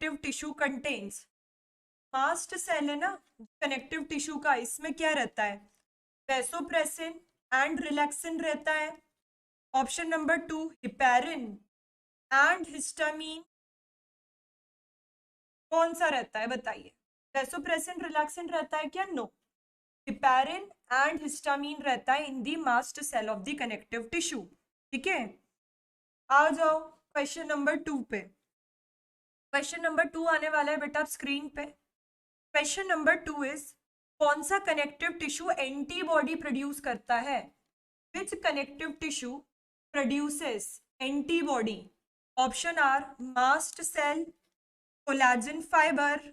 Connective tissue contains, mast cell है ना connective tissue का, इसमें क्या रहता है, वैसोप्रेसिन एंड रिलैक्सिन रहता है। Option number 2 heparin and histamine, कौन सा रहता है बताइए, वैसोप्रेसिन रिलैक्सिन रहता है क्या, नो, हिपैरिन एंड हिस्टामीन रहता है in the mast cell of the connective tissue. ठीक है, आ जाओ क्वेश्चन नंबर 2 पे। क्वेश्चन नंबर 2 आने वाला है बेटा स्क्रीन पे। क्वेश्चन नंबर 2 इज, कौन सा कनेक्टिव टिश्यू एंटीबॉडी प्रोड्यूस करता है, which connective tissue produces antibody. Option are mast cell, collagen fibre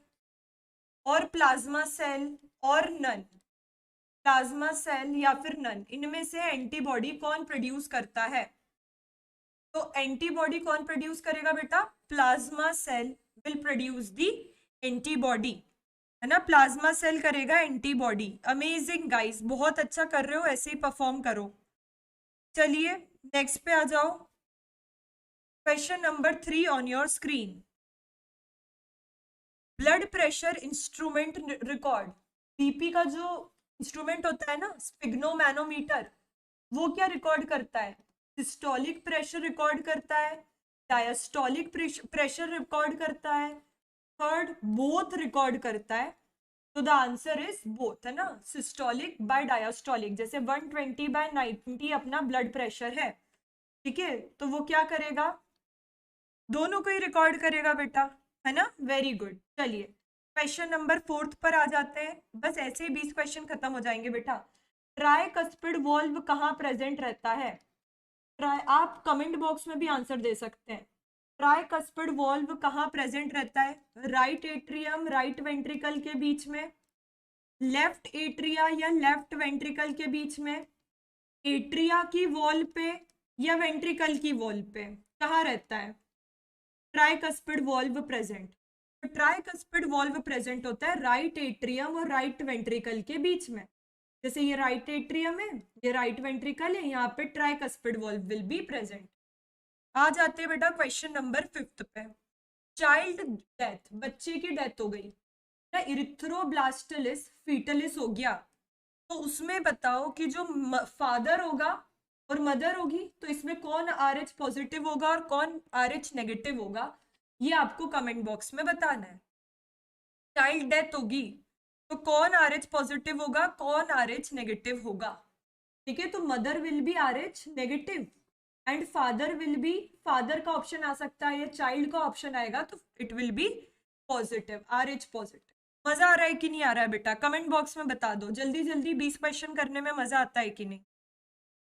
और प्लाज्मा सेल और नन, प्लाज्मा सेल या फिर नन, इनमें से एंटीबॉडी कौन प्रोड्यूस करता है। तो एंटीबॉडी कौन प्रोड्यूस करेगा बेटा, plasma cell will produce the antibody, है ना, प्लाज्मा सेल करेगा एंटीबॉडी। अमेजिंग गाइस, बहुत अच्छा कर रहे हो, ऐसे ही परफॉर्म करो। चलिए नेक्स्ट पे आ जाओ। Question number 3 on your screen, blood pressure instrument record, BP का जो इंस्ट्रूमेंट होता है ना स्पिग्नोमैनोमीटर, वो क्या रिकॉर्ड करता है, सिस्टोलिक प्रेशर रिकॉर्ड करता है, डायस्टोलिक प्रेशर रिकॉर्ड करता है, थर्ड बोथ रिकॉर्ड करता है। तो द आंसर इज बोथ, है ना, सिस्टोलिक बाय डायस्टोलिक, जैसे 120/90 अपना ब्लड प्रेशर है, ठीक है, तो वो क्या करेगा, दोनों को ही रिकॉर्ड करेगा बेटा, है ना, वेरी गुड। चलिए क्वेश्चन नंबर 4 पर आ जाते हैं, बस ऐसे ही 20 क्वेश्चन खत्म हो जाएंगे बेटा। ट्राइकस्पिड वॉल्व कहाँ प्रेजेंट रहता है, ट्राई, आप कमेंट बॉक्स में भी आंसर दे सकते हैं, ट्राइकस्पिड वॉल्व कहाँ प्रेजेंट रहता है, राइट एट्रियम राइट वेंट्रिकल के बीच में, लेफ्ट एट्रिया या लेफ्ट वेंट्रिकल के बीच में, एट्रिया की वॉल पे या वेंट्रिकल की वॉल पे, कहाँ रहता है ट्राइकस्पिड वॉल्व प्रेजेंट। तो ट्राइकस्पिड वॉल्व प्रेजेंट होता है राइट एट्रियम और राइट वेंट्रिकल के बीच में, जैसे ये राइट एट्रियम है, ये राइट वेंट्रिकल है, यहाँ पे tricuspid valve will be present. आ जाते हैं बेटा क्वेश्चन नंबर 5 पे। चाइल्ड डेथ, बच्चे की डेथ हो गई ना, इरिथ्रोब्लास्टलिस फीटलिस हो गया, तो उसमें बताओ कि जो फादर होगा और मदर होगी, तो इसमें कौन RH पॉजिटिव होगा और कौन RH नेगेटिव होगा, ये आपको कमेंट बॉक्स में बताना है। चाइल्ड डेथ होगी तो कौन RH पॉजिटिव होगा, कौन RH नेगेटिव होगा, ठीक है, तो mother will be RH negative and father will be, father का ऑप्शन आ सकता है या चाइल्ड का ऑप्शन आएगा, तो it will be positive, RH positive. मजा आ रहा है कि नहीं आ रहा है बेटा, कमेंट बॉक्स में बता दो, जल्दी जल्दी 20 क्वेश्चन करने में मजा आता है कि नहीं।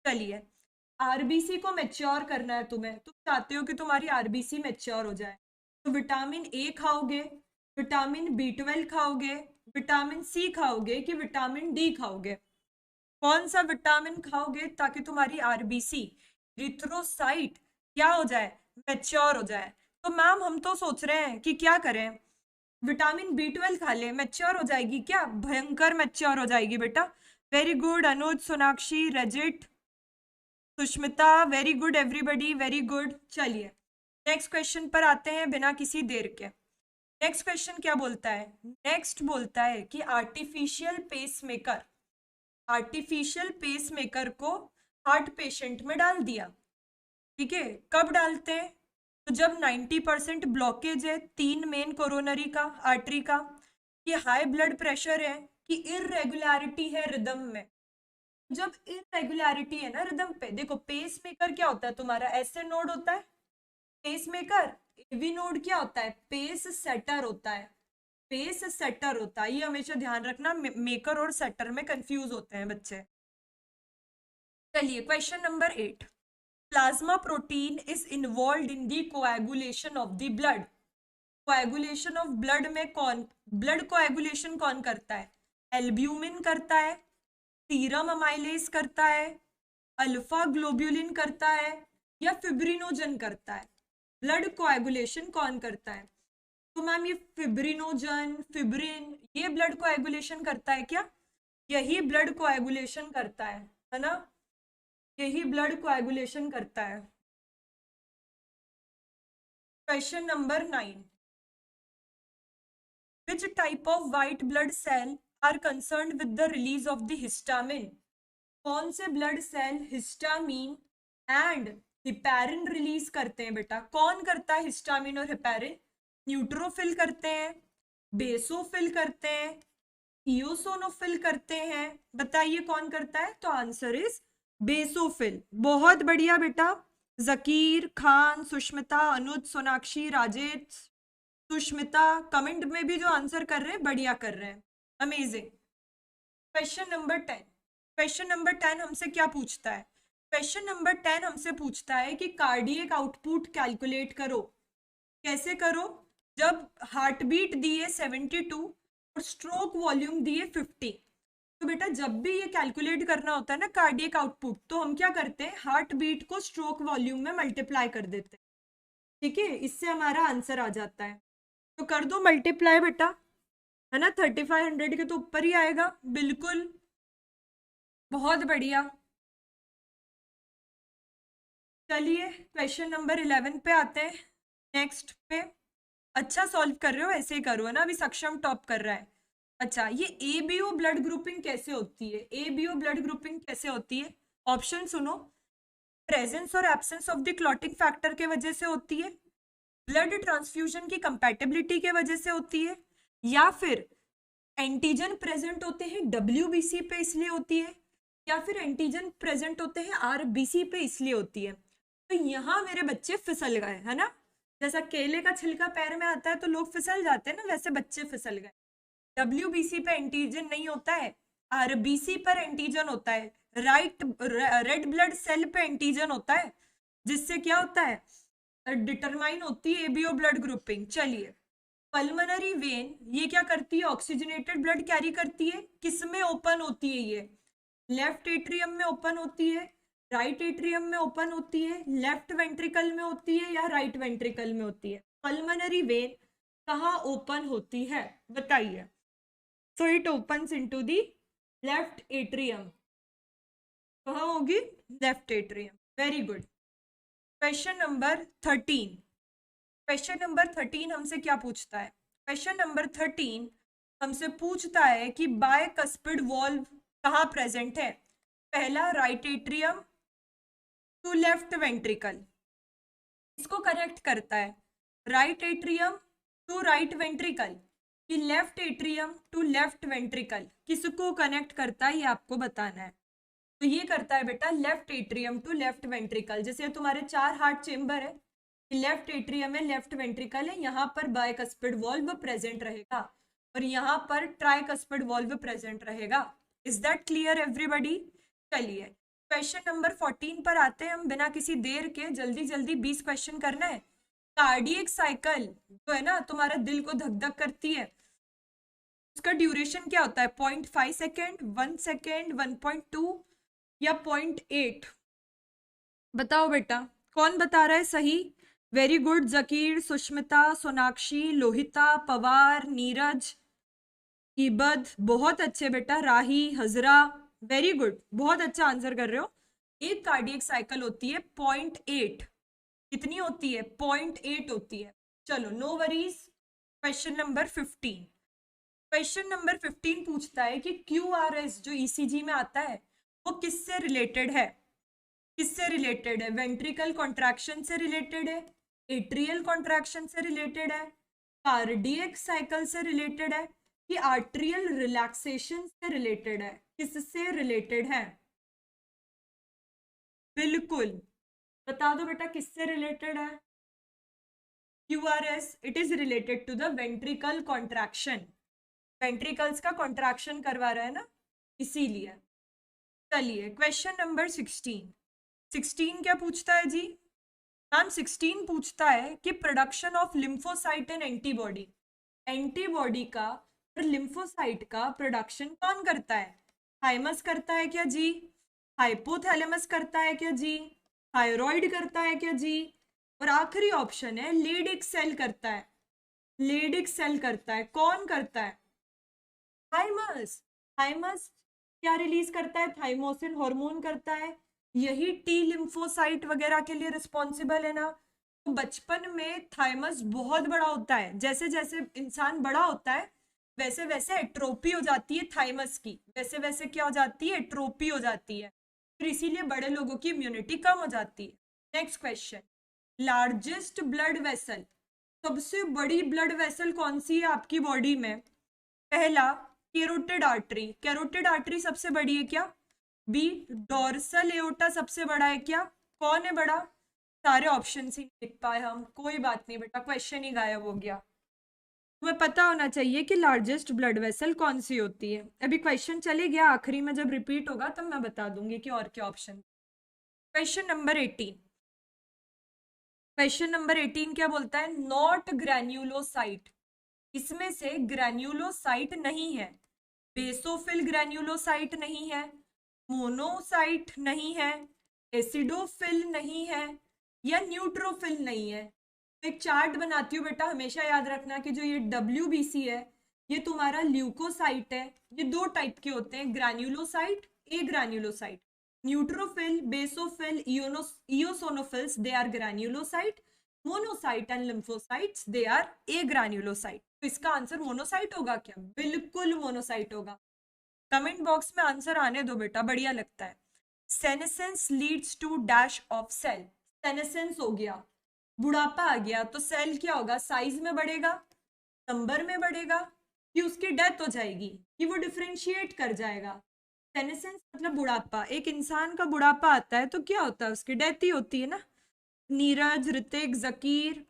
चलिए, आरबीसी को मैच्योर करना है तुम्हें, तुम चाहते हो कि तुम्हारी आरबीसी मैच्योर हो जाए, तो विटामिन ए खाओगे, विटामिन B12 खाओगे, विटामिन C खाओगे कि विटामिन D खाओगे, कौन सा विटामिन खाओगे ताकि तुम्हारी आरबीसी रिथ्रोसाइट क्या हो जाए, मैच्योर हो जाए। तो मैम हम तो सोच रहे हैं कि क्या करें, विटामिन B12 खा ले, मैच्योर हो जाएगी क्या, भयंकर मैच्योर हो जाएगी बेटा। Very good Anuj, Sonakshi, Rajit, Sushmita, very good everybody, very good. चलिए नेक्स्ट क्वेश्चन पर आते हैं बिना किसी देर के। नेक्स्ट क्वेश्चन क्या बोलता है, नेक्स्ट बोलता है कि आर्टिफिशियल पेसमेकर को हार्ट पेशेंट में डाल दिया, ठीक है, कब डालते हैं, तो जब 90% ब्लॉकेज है 3 मेन कोरोनरी का आर्टरी का, कि हाई ब्लड प्रेशर है, कि इरेगुलरिटी है रिदम में। जब इरेगुलरिटी है ना रिदम पे, देखो पेस मेकर क्या होता है तुम्हारा, ऐसे नोड होता है पेस मेकर, एवी नोड क्या होता है, पेस सेटर होता है, पेस सेटर होता है, ये हमेशा ध्यान रखना, मेकर और सेटर में कंफ्यूज होते हैं बच्चे। चलिए question number 8, plasma protein is involve in the coagulation of the blood, coagulation of blood में कौन, ब्लड कोएगुलेशन कौन करता है, एल्ब्यूमिन करता है, सीरम अमाइलेज करता है, अल्फा ग्लोब्यूलिन करता है या फिब्रिनोजन करता है, ब्लड कोएगुलेशन कौन करता है। तो मैम ये फिब्रिनोजन, फिब्रिन, ये ब्लड कोएगुलेशन करता है क्या, यही ब्लड कोएगुलेशन करता है ना, यही ब्लड कोएगुलेशन करता है। Question number 9, Which type of white blood cell are concerned with the release of the histamine? कौन से blood cell histamine and heparin release करते हैं बेटा? कौन करता है हिस्टामिन और हिपैरिन? न्यूट्रोफिल करते हैं, बेसोफिल करते हैं, इयोसोनोफिल करते हैं? बताइए कौन करता है? तो आंसर इज बेसोफिल। बहुत बढ़िया बेटा। जकीर, खान, सुष्मिता, अनुज, सोनाक्षी, राजेश, सुष्मिता कमेंट में भी जो आंसर कर रहे हैं बढ़िया कर रहे हैं, amazing. Question number 10। Question number 10 हमसे क्या पूछता है? क्वेश्चन नंबर 10 हमसे पूछता है कि कार्डियक आउटपुट कैलकुलेट करो। कैसे करो? जब हार्ट बीट दिए 72 और स्ट्रोक वॉल्यूम दिए 50, तो बेटा जब भी ये कैलकुलेट करना होता है ना कार्डियक आउटपुट, तो हम क्या करते हैं? हार्ट बीट को स्ट्रोक वॉल्यूम में मल्टीप्लाई कर देते हैं। ठीक है, इससे हमारा आंसर आ जाता है। तो कर दो मल्टीप्लाई बेटा, है ना? 3500 के तो ऊपर ही आएगा। बिल्कुल, बहुत बढ़िया। चलिए क्वेश्चन नंबर 11 पे आते हैं, नेक्स्ट पे। अच्छा सॉल्व कर रहे हो, ऐसे ही करो, है ना? अभी सक्षम टॉप कर रहा है। अच्छा, ये एबीओ ब्लड ग्रुपिंग कैसे होती है? एबीओ ब्लड ग्रुपिंग कैसे होती है? ऑप्शन सुनो। प्रेजेंस और absence of the clotting factor के वजह से होती है, ब्लड ट्रांसफ्यूजन की कंपैटिबिलिटी के वजह से होती है, या फिर एंटीजन प्रेजेंट होते हैं डब्ल्यूबीसी पे इसलिए होती है, या फिर एंटीजन प्रेजेंट होते हैं आरबीसी पे इसलिए होती है। तो यहाँ मेरे बच्चे फिसल गए, है ना? जैसा केले का छिलका पैर में आता है तो लोग फिसल जाते हैं ना, वैसे बच्चे फिसल गए। डब्ल्यूबीसी पे एंटीजन नहीं होता है, आरबीसी पर एंटीजन होता है, रेड ब्लड सेल पे एंटीजन होता है, जिससे क्या होता है? डिटरमाइन होती है एबीओ ब्लड ग्रुपिंग। चलिए, पल्मोनरी वेन ये क्या करती है? ऑक्सीजनेटेड ब्लड कैरी करती है। किस में ओपन होती है ये? लेफ्ट एट्रियम में ओपन होती है, राइट एट्रियम में ओपन होती है, लेफ्ट वेंट्रिकल में होती है, या राइट वेंट्रिकल में होती है? पल्मोनरी वेन कहाँ ओपन होती है? बताइए। So it opens into the left atrium. कहाँ होगी? Left atrium. Very good. Question number 13। Question number 13 हमसे क्या पूछता है? क्वेश्चन नंबर 13 हमसे पूछता है कि बायकस्पिड वॉल्व कहाँ प्रेजेंट है? पहला right atrium to left ventricle, इसको कनेक्ट करता है right atrium to right ventricle, कि left atrium to left ventricle, किसको कनेक्ट करता है ये आपको बताना है। तो ये करता है बेटा left atrium to left ventricle. जैसे तुम्हारे 4 हार्ट चेम्बर है, लेफ्ट एट्रियम है, लेफ्ट वेंट्रिकल है, यहाँ पर बायकस्पिड वॉल्व प्रेजेंट रहेगा और यहाँ पर ट्राइकस्पिड वॉल्व प्रेजेंट रहेगा। Is that clear everybody? चलिए क्वेश्चन नंबर 14 पर आते हैं हम, बिना किसी देर के। जल्दी जल्दी 20 क्वेश्चन करना है। कार्डियक साइकिल जो है ना तुम्हारा दिल को धक धक करती है, उसका ड्यूरेशन क्या होता है? 0.5 सेकेंड, 1 सेकेंड, 1.2 या 0.8? बताओ बेटा, कौन बता रहा है सही? Very good. जकीर, सुष्मिता, सोनाक्षी, लोहिता, पवार, नीरज, इबद, बहुत अच्छे बेटा। राही, हजरा, वेरी गुड, बहुत अच्छा आंसर कर रहे हो। एक कार्डियक साइकिल होती है 0.8। कितनी होती है? 0.8 होती है। चलो no worries. Question number 15। Question number 15 पूछता है कि QRS जो ECG में आता है वो किससे रिलेटेड है? किससे रिलेटेड है? वेंट्रिकल कॉन्ट्रैक्शन से रिलेटेड है, एट्रियल कॉन्ट्रैक्शन से रिलेटेड है, कार्डियक साइकिल से रिलेटेड है, कि आर्ट्रियल रिलैक्सेशन से रिलेटेड है? किससे रिलेटेड है? बिल्कुल बता दो बेटा, किससे रिलेटेड है? QRS it is related to the ventricle contraction. Ventricles का कॉन्ट्रैक्शन करवा रहा है ना, इसीलिए। चलिए क्वेश्चन नंबर 16। 16 क्या पूछता है जी? मैम 16 पूछता है कि production of lymphocyte and antibody, antibody का और लिम्फोसाइट का प्रोडक्शन कौन करता है? थाइमस करता है क्या जी? हाइपोथैलेमस करता है क्या जी? थायराइड करता है क्या जी? और आखिरी ऑप्शन है लेडिक सेल करता है। लेडिक सेल करता है। कौन करता है? थाइमस। थाइमस क्या रिलीज करता है? थाइमोसिन हार्मोन करता है। यही टी लिम्फोसाइट वगैरह के लिए रिस्पॉन्सिबल है ना। तो बचपन में थाइमस बहुत बड़ा होता है, जैसे जैसे इंसान बड़ा होता है वैसे वैसे एट्रोपी हो जाती है थाइमस की, वैसे वैसे क्या हो जाती है, एट्रोपी हो जाती है, फिर इसीलिए बड़े लोगों की इम्यूनिटी कम हो जाती है। Next question, largest blood vessel, सबसे बड़ी ब्लड वेसल कौन सी है आपकी बॉडी में? पहला कैरोटिड आर्टरी, कैरोटिड आर्टरी सबसे बड़ी है क्या? बी डोर्सल एओर्टा सबसे बड़ा है क्या? कौन है बड़ा? सारे ऑप्शन ही नहीं लिख पाए हम, कोई बात नहीं बेटा, क्वेश्चन ही गायब हो गया। तुम्हें पता होना चाहिए कि लार्जेस्ट ब्लड वेसल कौन सी होती है। अभी क्वेश्चन चले गया, आखिरी में जब रिपीट होगा तब मैं बता दूंगी कि और क्या option. Question number 18, question number 18 क्या बोलता है? नॉट ग्रैन्युलोसाइट, इसमें से ग्रैन्युलोसाइट नहीं है, बेसोफिल ग्रैन्युलोसाइट नहीं है, मोनोसाइट नहीं है, एसिडोफिल नहीं है, या न्यूट्रोफिल नहीं है। तो एक चार्ट बनाती हूँ बेटा, हमेशा याद रखना कि जो ये WBC है ये तुम्हारा ल्यूकोसाइट है। ये दो टाइप के होते हैं, granulocyte, agranulocyte. Neutrophil, basophil, eosinophils they are granulocyte, monocyte and lymphocytes they are agranulocyte. तो इसका आंसर मोनोसाइट होगा क्या? बिल्कुल मोनोसाइट होगा। कमेंट बॉक्स में आंसर आने दो बेटा, बढ़िया लगता है। Senescence leads to dash of cell, senescence हो गया, बुढ़ापा आ गया, तो सेल क्या होगा? साइज में बढ़ेगा, नंबर में बढ़ेगा, कि उसकी डेथ हो जाएगी, कि वो डिफरेंशिएट कर जाएगा। सेनेसेंस मतलब बुढ़ापा, एक इंसान का बुढ़ापा आता है तो क्या होता है? उसकी डेथ ही होती है ना। नीरज, ऋतिक, जकीर,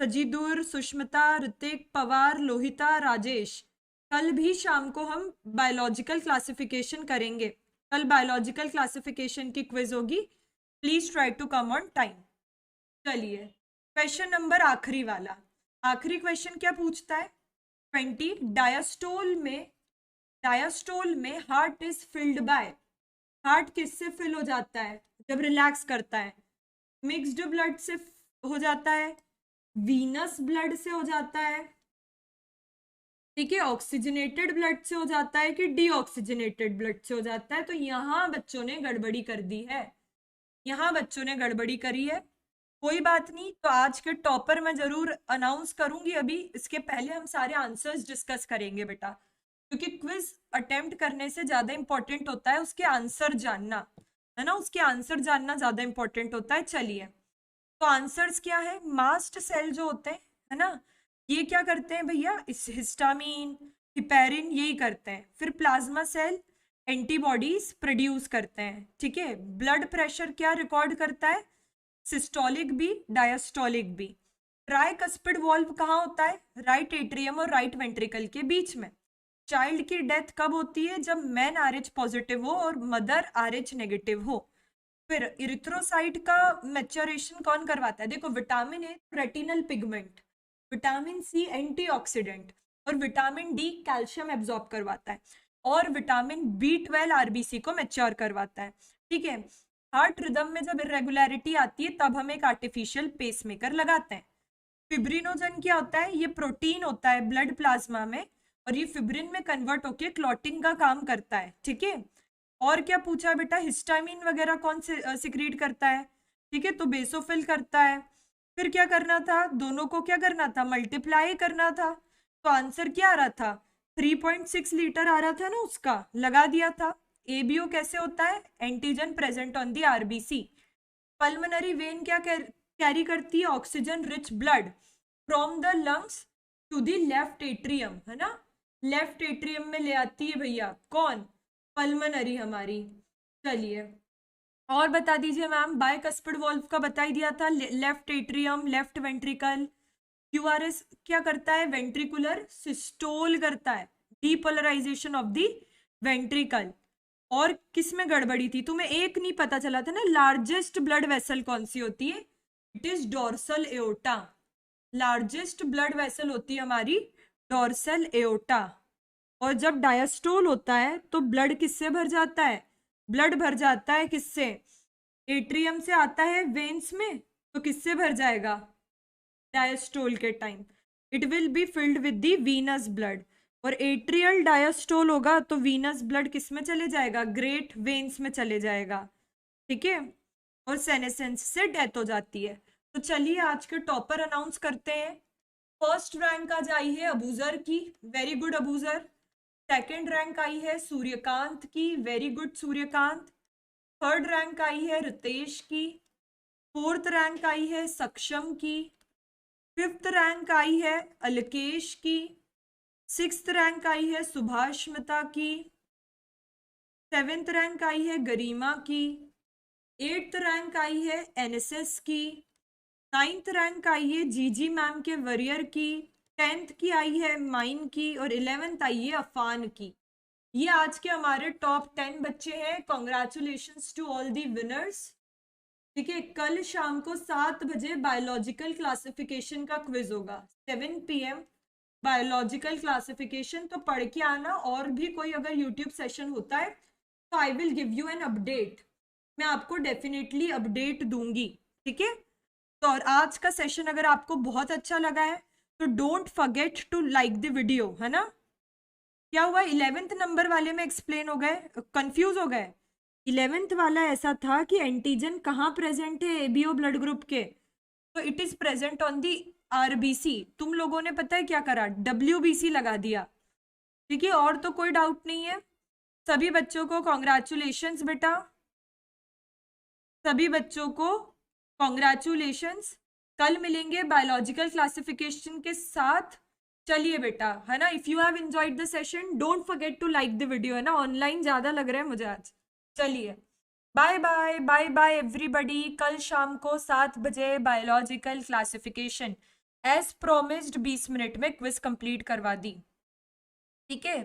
सजीदुर, सुष्मिता, ऋतिक, पवार, लोहिता, राजेश, कल भी शाम को हम बायोलॉजिकल क्लासिफिकेशन करेंगे। कल बायोलॉजिकल क्लासिफिकेशन की क्विज होगी, please try to come on time. चलिए क्वेश्चन नंबर आखिरी वाला, आखिरी क्वेश्चन क्या पूछता है? 20, डायस्टोल में, डायस्टोल में heart is filled by, heart किससे फिल हो जाता है जब रिलैक्स करता है? मिक्स्ड ब्लड से हो जाता है, वीनस ब्लड से हो जाता है, ठीक है, ऑक्सीजनेटेड ब्लड से हो जाता है, कि डीऑक्सीजनेटेड ब्लड से हो जाता है? तो यहाँ बच्चों ने गड़बड़ी कर दी है, यहाँ बच्चों ने गड़बड़ी करी है। कोई बात नहीं, तो आज के टॉपर मैं जरूर अनाउंस करूंगी, अभी इसके पहले हम सारे आंसर्स डिस्कस करेंगे बेटा, क्योंकि क्विज अटेम्प्ट करने से ज्यादा इंपॉर्टेंट होता है उसके आंसर जानना, है ना, उसके आंसर जानना ज्यादा इंपॉर्टेंट होता है। चलिए, तो आंसर्स क्या है? मास्ट सेल जो होते हैं, है ना, ये क्या करते हैं भैया? इस हिस्टामीन, हिपेरिन, यही करते हैं। फिर प्लाज्मा सेल एंटीबॉडीज प्रोड्यूस करते हैं, ठीक है। ब्लड प्रेशर क्या रिकॉर्ड करता है? सिस्टोलिक भी, डायस्टोलिक भी। ट्राइकस्पिड वॉल्व कहाँ होता है? राइट एट्रियम और राइट वेंट्रिकल के बीच में। चाइल्ड की डेथ कब होती है? जब मैन RH पॉजिटिव हो और मदर RH नेगेटिव हो। फिर इरिथ्रोसाइट का मैच्योरेशन कौन करवाता है? देखो, vitamin A retinal pigment, vitamin C antioxidant, और विटामिन डी कैल्शियम एब्जॉर्ब करवाता है, और विटामिन B12 RBC को मैच्योर करवाता है, ठीक है। हार्ट रिदम में जब इरेगुलरिटी आती है तब हम एक आर्टिफिशियल पेसमेकर लगाते हैं। फिब्रिनोजन क्या होता है? ये प्रोटीन होता है ब्लड प्लाज्मा में, और ये फिब्रिन में कन्वर्ट होकर क्लॉटिंग का काम करता है, ठीक है। और क्या पूछा बेटा? हिस्टामिन वगैरह कौन से सिक्रीट करता है? ठीक है, तो बेसोफिल करता है। फिर क्या करना था? दोनों को क्या करना था? मल्टीप्लाई करना था। तो आंसर क्या आ रहा था? 3.6 लीटर आ रहा था ना, उसका लगा दिया था। ABO कैसे होता है? Antigen present on the RBC। Pulmonary vein क्या कैरी करती है? Oxygen rich blood from the lungs to the left atrium, है ना, लेफ्ट एट्रियम में ले आती है भैया, कौन? पल्मोनरी हमारी। चलिए और बता दीजिए मैम, बायकस्पिड वॉल्व का बता ही दिया था, left atrium, left ventricle. QRS क्या करता है? वेंट्रिकुलर सिस्टोल करता है, डीपोलराइजेशन ऑफ द वेंट्रिकल। और किस में गड़बड़ी थी? तुम्हें एक नहीं पता चला था ना, लार्जेस्ट ब्लड वेसल कौन सी होती है? It is dorsal aorta. Largest blood vessel होती है हमारी डोर्सल एओर्टा। और जब डायस्टोल होता है तो ब्लड किससे भर जाता है? ब्लड भर जाता है किससे? एट्रियम से आता है वेन्स में, तो किससे भर जाएगा? डायस्टोल के time it will be filled with the venous blood, और एट्रियल डायस्टोल होगा तो वीनस ब्लड किस में चले जाएगा? ग्रेट वेन्स में चले जाएगा, ठीक है। और सेनेसेंस से डेथ हो जाती है। तो चलिए आज के टॉपर अनाउंस करते हैं। फर्स्ट रैंक आज आई है अबूजर की, very good Abuzar. Second rank आई है सूर्यकांत की, very good Suryakant. Third rank आई है रितेश की। फोर्थ रैंक आई है सक्षम की। फिफ्थ रैंक आई है अलकेश की। सिक्स्थ रैंक आई है सुभाष्मिता की। सेवेंथ रैंक आई है गरिमा की। एट्थ रैंक आई है एनएसएस की। नाइन्थ रैंक आई है जीजी मैम के वरियर की। 10th की आई है माइन की और 11th आई है अफान की। ये आज के हमारे टॉप 10 बच्चे हैं। Congratulations to all the winners. ठीक है, कल शाम को 7 बजे बायोलॉजिकल क्लासिफिकेशन का क्विज होगा, 7 PM बायोलॉजिकल क्लासिफिकेशन। तो पढ़ के आना, और भी कोई अगर यूट्यूब सेशन होता है तो I will give you an update, मैं आपको डेफिनेटली अपडेट दूंगी। ठीक है, तो और आज का सेशन अगर आपको बहुत अच्छा लगा है तो don't forget to like the video, है ना। क्या हुआ, 11th नंबर वाले में एक्सप्लेन हो गए, कंफ्यूज हो गए। 11th वाला ऐसा था कि एंटीजन कहाँ प्रेजेंट है एबीओ ब्लड ग्रुप के, तो it is present on the RBC. तुम लोगों ने पता है क्या करा, WBC लगा दिया। ठीक है, और तो कोई डाउट नहीं है। सभी बच्चों को कॉन्ग्रेचुलेशंस बेटा, सभी बच्चों को कॉन्ग्रेचुलेशंस। कल मिलेंगे बायोलॉजिकल क्लासिफिकेशन के साथ। चलिए बेटा, है ना। If you have enjoyed the session don't forget to like the video, है ना। ऑनलाइन ज्यादा लग रहा है मुझे आज। चलिए, bye bye bye bye everybody. कल शाम को 7 बजे biological classification as promised 20 minute में क्विज कंप्लीट करवा दी। ठीक है।